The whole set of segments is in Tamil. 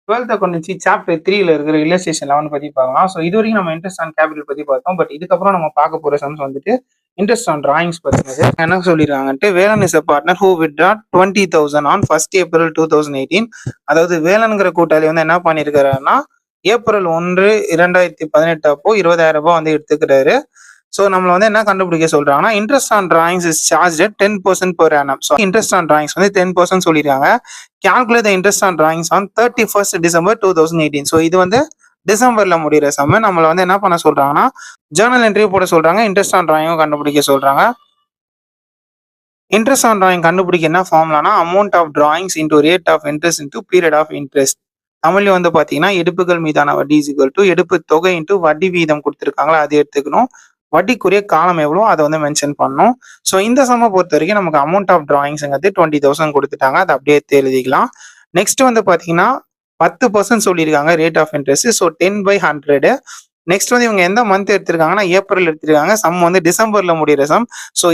12th அக்கவுண்டன்சி சாப்டர் 3ல இருக்கிற ரிலேஷேஷன் 11 பத்தி பார்க்கலாம். ஸோ இது வரைக்கும் நம்ம இன்ட்ரெஸ்ட் ஆன் கேபிட்டல் பத்தி பார்த்தோம். பட் இதுக்கப்புறம் நம்ம பார்க்க போற சம்ஸ் வந்துட்டு இன்ட்ரெஸ்ட் ஆன் டிராயிங்ஸ் பத்தினது. என்ன சொல்லிருக்காங்கன்ட்டு Velan is a partner who withdraw 20,000 on 1st April 2018. அதாவது வேலன்கிற கூட்டாளி வந்து என்ன பண்ணிருக்காருன்னா ஏப்ரல் 1, 2018 அப்போ 20,000 ரூபாய் வந்து எடுத்துக்கிறாரு. ஸோ நம்மள வந்து என்ன கண்டுபிடிக்க சொல்றாங்கன்னா interest on drawings is charge 10% per annum. So interest on drawings வந்து 10% சொல்லியிருக்காங்க. Calculate the interest on drawings on 31st December 2018. So இது வந்து டிசம்பர்ல முடிகிற சமயம் நம்மள வந்து என்ன பண்ண சொல்றாங்கன்னா ஜேர்னல் என்ட்ரி போட சொல்றாங்க. இன்ட்ரெஸ்ட் ஆன் டிராயிங்கும் கண்டுபிடிக்க சொல்றாங்க. இன்ட்ரெஸ்ட் ஆன் டிராயிங் கண்டுபிடிக்க என்ன ஃபார்முலானா amount of drawings into rate of interest into period of interest. தமிழ்ல வந்து பாத்தீங்கன்னா எடுப்புகள் மீதான வட்டி இஸ் டு எடுப்பு தொகை இன்டூ வட்டி வீதம் கொடுத்துருக்காங்களா அது எடுத்துக்கணும். வட்டிக்குரிய காலம் எவ்வளோ அதை வந்து மென்ஷன் பண்ணணும். ஸோ இந்த சம்மை பொறுத்த வரைக்கும் நமக்கு அமௌண்ட் ஆஃப் டிராயிங்ஸ்ங்கிறது 20,000 கொடுத்துட்டாங்க. அதை அப்படியே எழுதிக்கலாம். நெக்ஸ்ட் வந்து பாத்தீங்கன்னா 10% சொல்லியிருக்காங்க rate of interest. So 10/100. Next வந்து இவங்க எந்த மந்த் எடுத்திருக்காங்கன்னா ஏப்ரல் எடுத்திருக்காங்க. சம் வந்து டிசம்பர்ல முடிகிற sum. So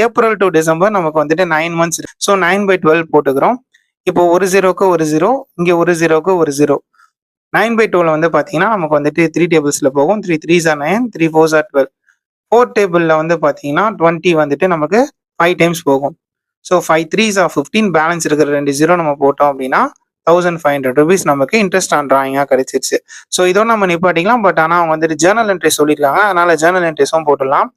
April to December நமக்கு வந்துட்டு 9 months. ஸோ 9/12 போட்டுக்கிறோம். இப்போ ஒரு ஜீரோக்கு ஒரு ஜீரோ, இங்கே ஒரு ஜீரோக்கு ஒரு ஜீரோ. 9/12 வந்து பார்த்தீங்கன்னா நமக்கு வந்துட்டு 3 டேபிள்ஸில் போகும். 3 3s are 9, 3 4s are 12. 4 டேபிளில் வந்து பார்த்தீங்கன்னா 20 வந்துட்டு நமக்கு 5 டைம்ஸ் போகும். So 5 3s are 15. பேலன்ஸ் இருக்கிற 2 ஜீரோ நம்ம போட்டோம் அப்படின்னா 1,500 rupees நமக்கு இன்ட்ரெஸ்ட் ஆன் டிராயிங்காக கிடைச்சிருச்சு. ஸோ இதோட நம்ம நிப்பாட்டிக்கலாம். பட் ஆனால் அவங்க வந்துட்டு ஜேர்னல் என்ட்ரி சொல்லியிருக்காங்க. அதனால ஜேர்னல் என்ட்ரிஸும் போட்டுடலாம்.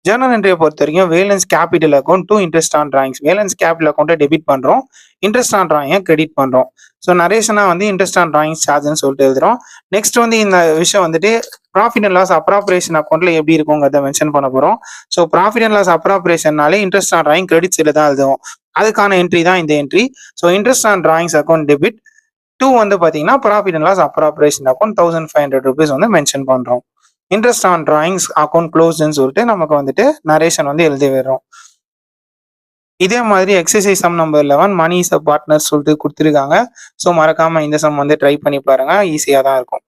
ஜேர்னல் என்ட்ரியை பொறுத்த வரைக்கும் valence capital account to interest on drawings. Valence capital அக்கௌண்ட்டை டெபிட் பண்ணுறோம், இன்ட்ரெஸ்ட் ஆன் டிராயிங்கை கிரெடிட் பண்ணுறோம். ஸோ நரேஷனாக வந்து இன்ட்ரெஸ்ட் ஆன் டிராயிங்ஸ் சார்ஜ்னு சொல்லிட்டு எழுதுறோம். நெக்ஸ்ட் வந்து இந்த விஷயம் வந்துட்டு ப்ராஃபிட் அண்ட் லாஸ் அப்ராப்ரேஷன் அக்கௌண்ட்ல எப்படி இருக்குங்கிறத மென்ஷன் பண்ண போகிறோம். ஸோ ப்ராஃபிட் அண்ட் லாஸ் அப்ராப்ரேஷன்னாலே இன்ட்ரெஸ்ட் ஆன் டிராயிங் கிரெடிட்ஸில் தான் எழுதுவோம். அதுக்கான என்ட்ரி தான் இந்த entry. So interest on drawings account debit 2 வந்து பார்த்தீங்கன்னா profit and loss appropriation account 1,500 rupees வந்து மென்ஷன் பண்ணுறோம். இன்ட்ரெஸ்ட் ஆன் டிராயிங்ஸ் அக்கௌண்ட் க்ளோஸ்ன்னு சொல்லிட்டு நமக்கு வந்துட்டு நரேஷன் வந்து எழுதி வர்றோம். இதே மாதிரி exercise sum number 11 Mani is a partner சொல்லிட்டு கொடுத்துருக்காங்க. ஸோ மறக்காம இந்த சம் வந்து ட்ரை பண்ணி பாருங்க, ஈஸியாக தான் இருக்கும்.